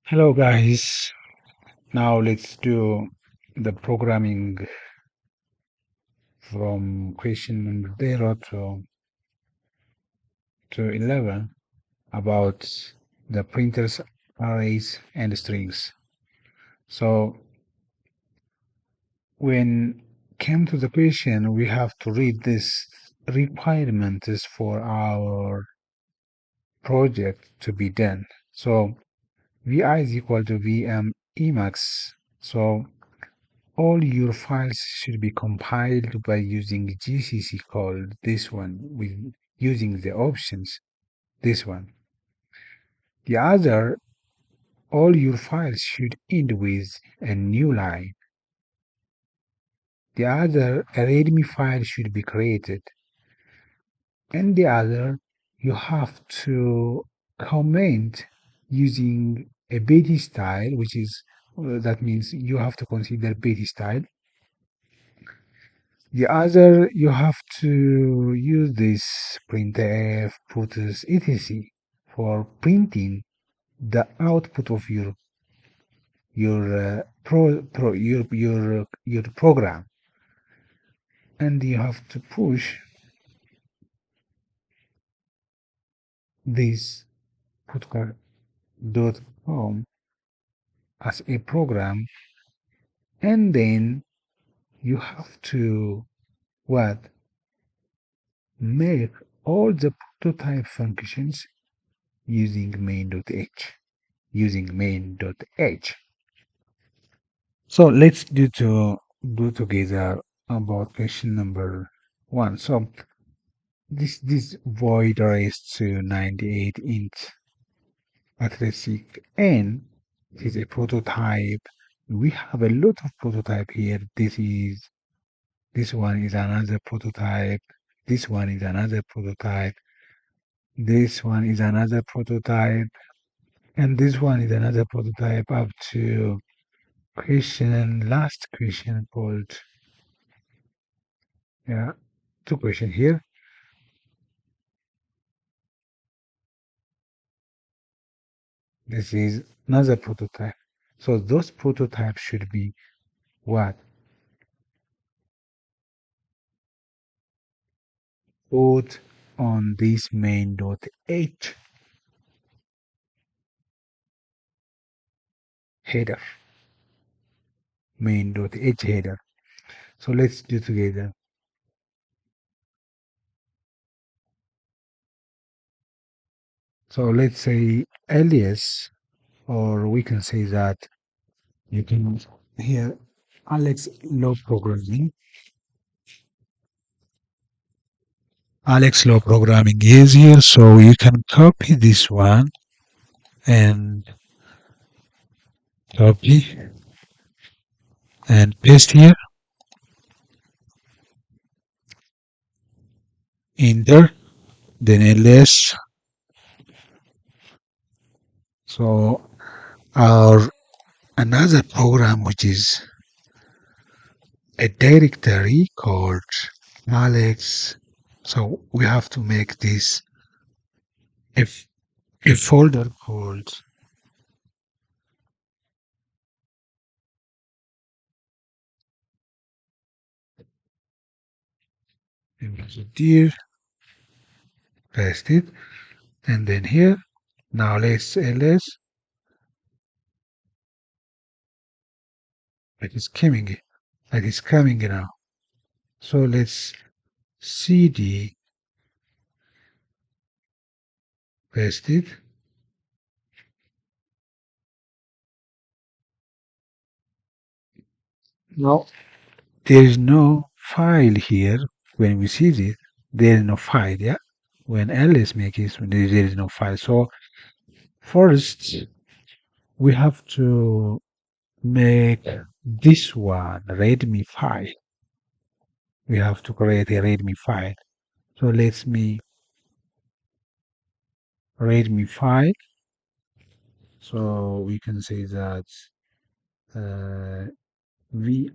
Hello guys, now let's do the programming from question number 0 to 11 about the printers, arrays and strings. So when came to the question, we have to read this requirements for our project to be done. So vi is equal to vm emacs. So all your files should be compiled by using GCC called this one with using the options this one. The other, all your files should end with a new line. The other, a readme file should be created. And the other, you have to comment using a Betty style, which is that means you have to consider Betty style. The other, you have to use this printf, puts, etc. for printing the output of your program, and you have to push this putcar.com as a program, and then you have to what make all the prototype functions using main.h. So let's do together about question number 1. So this void arrays to 98 int arithmetic n is a prototype. We have a lot of prototype here. This one is another prototype. This one is another prototype. This one is another prototype. And this one is another prototype up to last question called, yeah, 2 question here. This is another prototype. So those prototypes should be what? Put on this main.h header. Main.h header. So let's do together. So let's say alias, or we can say that you can here Alex Law Programming. Alex Law Programming is here, so you can copy this one and copy and paste here. Enter, then ls. So our another program which is a directory called Alex. So we have to make this a folder called dear, paste it, and then here now let's ls. It is coming. It is coming now. So let's cd paste it. Now there is no file here. When we see this, there is no file. Yeah. When ls makes it, there is no file. So first we have to make this one readme file. We have to create a readme file. So let's me readme file. So we can say that vi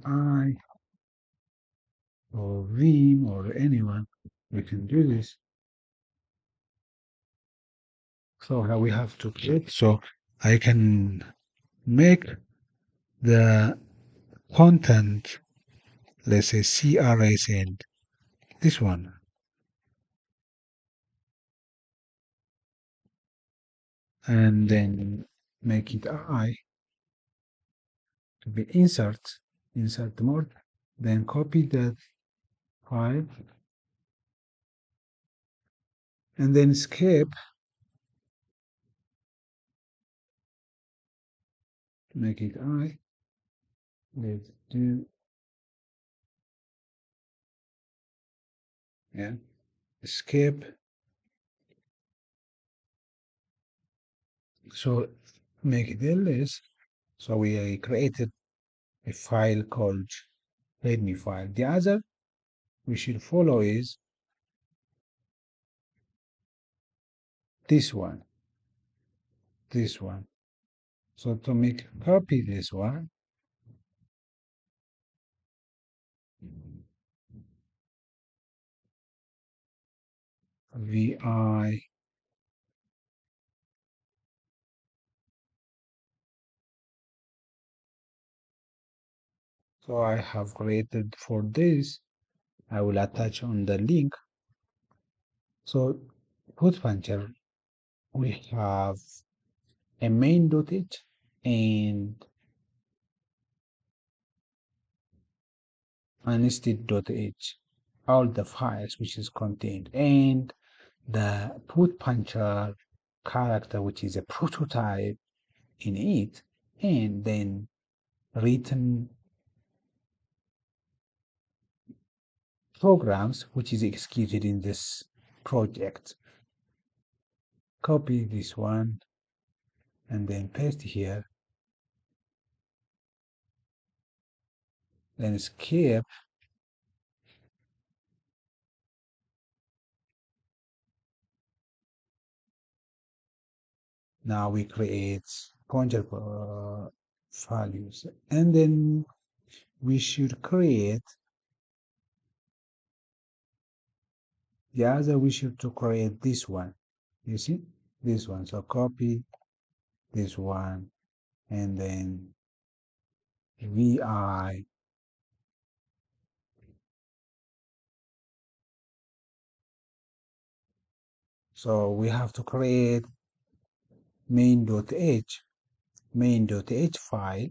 or vim or anyone, we can do this. So we have to create. So I can make the content, let's say CRS and this one, and then make it I to be insert mode, then copy that file and then escape, make it I, let's do, yeah, escape. So make it ls. So we created a file called readme file. The other we should follow is this one, this one. So to make copy this one, vi, so I have created for this, I will attach on the link. So put puncher, we have a main.h and an instead.h, all the files which is contained, and the put puncher character which is a prototype in it, and then written programs which is executed in this project. Copy this one and then paste here, then escape. Now we create pointer values, and then we should create the other, we should to create this one, you see, this one. So copy this one and then vi, so we have to create main.h file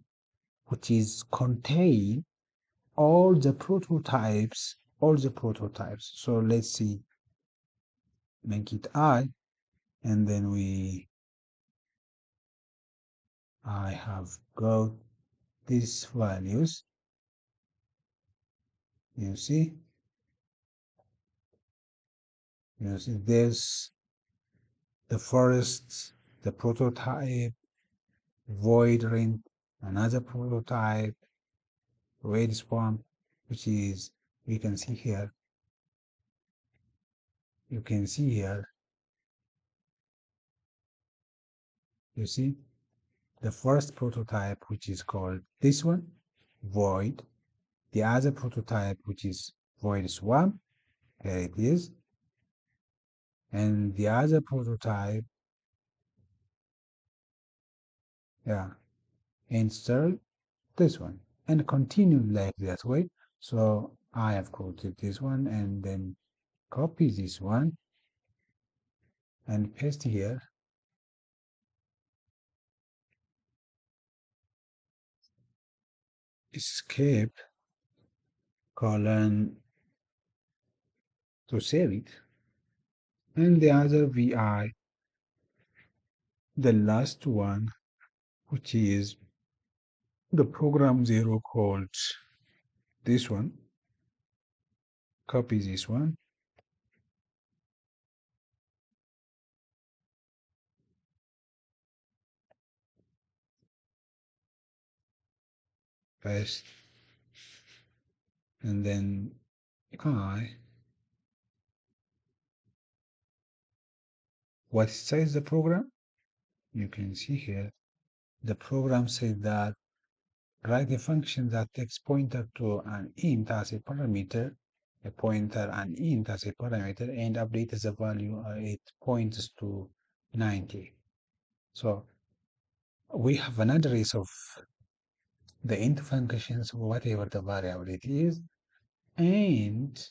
which is contain all the prototypes, so let's see, make it I, and then I have got these values, you see, there's the first, the prototype, void rent, another prototype, red spawn, which is, you can see here, you see the first prototype which is called this one, void, the other prototype which is void swamp, here it is, and the other prototype, yeah, install this one, and continue like that way. So I have quoted this one and then copy this one and paste here, escape, colon, to save it, and the other vi, the last one, which is the program 0 called this one, copy this one, paste, and then I, what says the program? You can see here, the program says that write a function that takes pointer to an int as a parameter, a pointer and int as a parameter, and updates the value it points to 90. So we have an address of the int functions, whatever the variable it is, and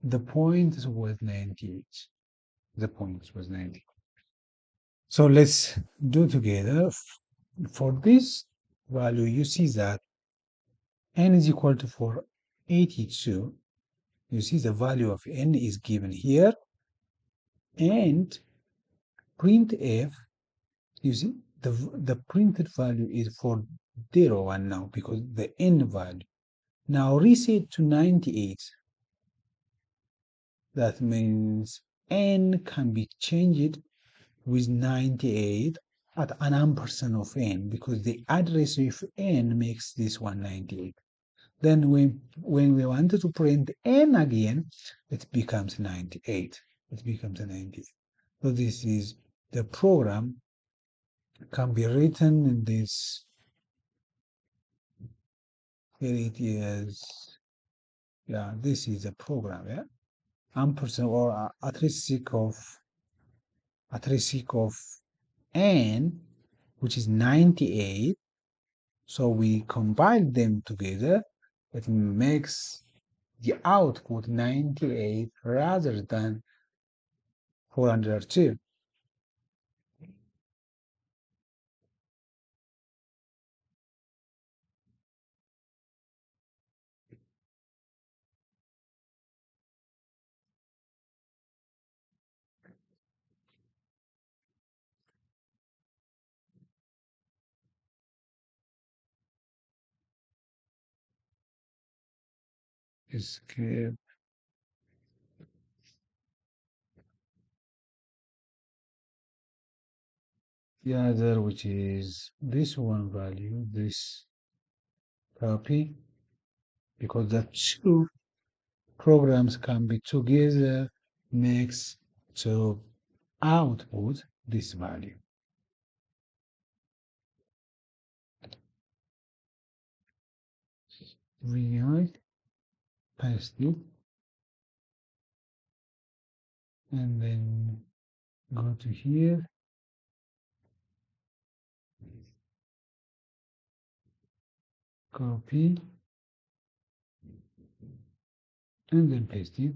the point was 98. The point was 90. So let's do together. For this value, you see that n is equal to 482. You see the value of n is given here, and printf, you see the printed value is for 0 now because the n value. Now reset to 98. That means n can be changed with 98 at an ampersand of n because the address of n makes this one 98. Then when we wanted to print n again, it becomes 98. It becomes a 98. So this is the program can be written in this. Here it is. Yeah, this is a program. Yeah, ampersand or at of n, which is 98. So we combine them together. It makes the output 98 rather than 402. Escape. The other, which is this one value, this copy, because the two programs can be together, makes to output this value. We paste it, and then go to here, copy, and then paste it.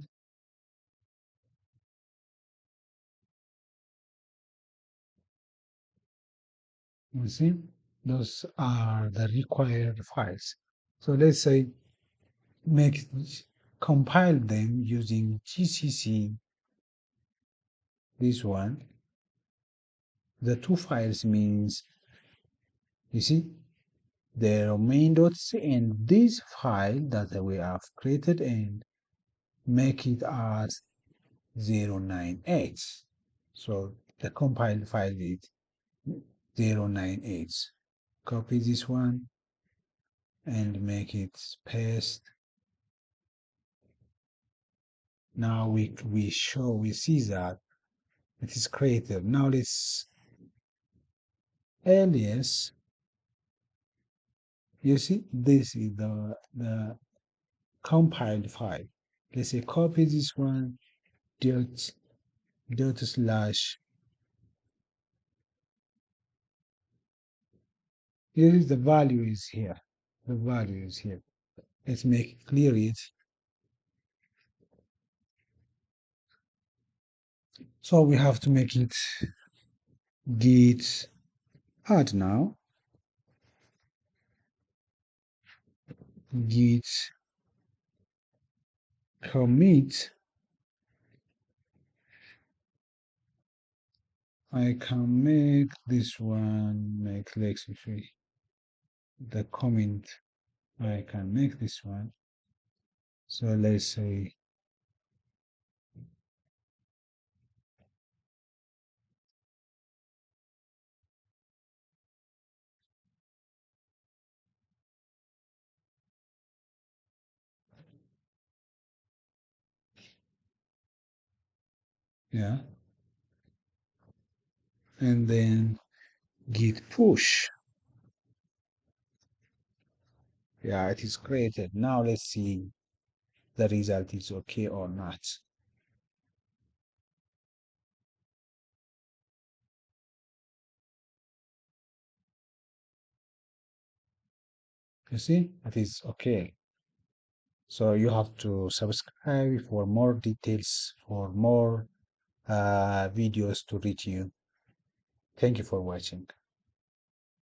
You see, those are the required files. So let's say compile them using GCC. This one, the two files means, you see, the main dots and this file that we have created and make it as 098. So the compiled file is 098. Copy this one and make it paste. Now we see that it is created. Now let's alias. You see, this is the compiled file. Let's say copy this one, dot slash. Here is the value is here. The value is here. Let's make clear it. So we have to make it git add now. Git commit. I can make this one, let's see, the comment. I can make this one. So let's say yeah, and then git push. Yeah, it is created. Now let's see the result is okay or not. You see, it is okay. So you have to subscribe for more details, for more videos to reach you. Thank you for watching.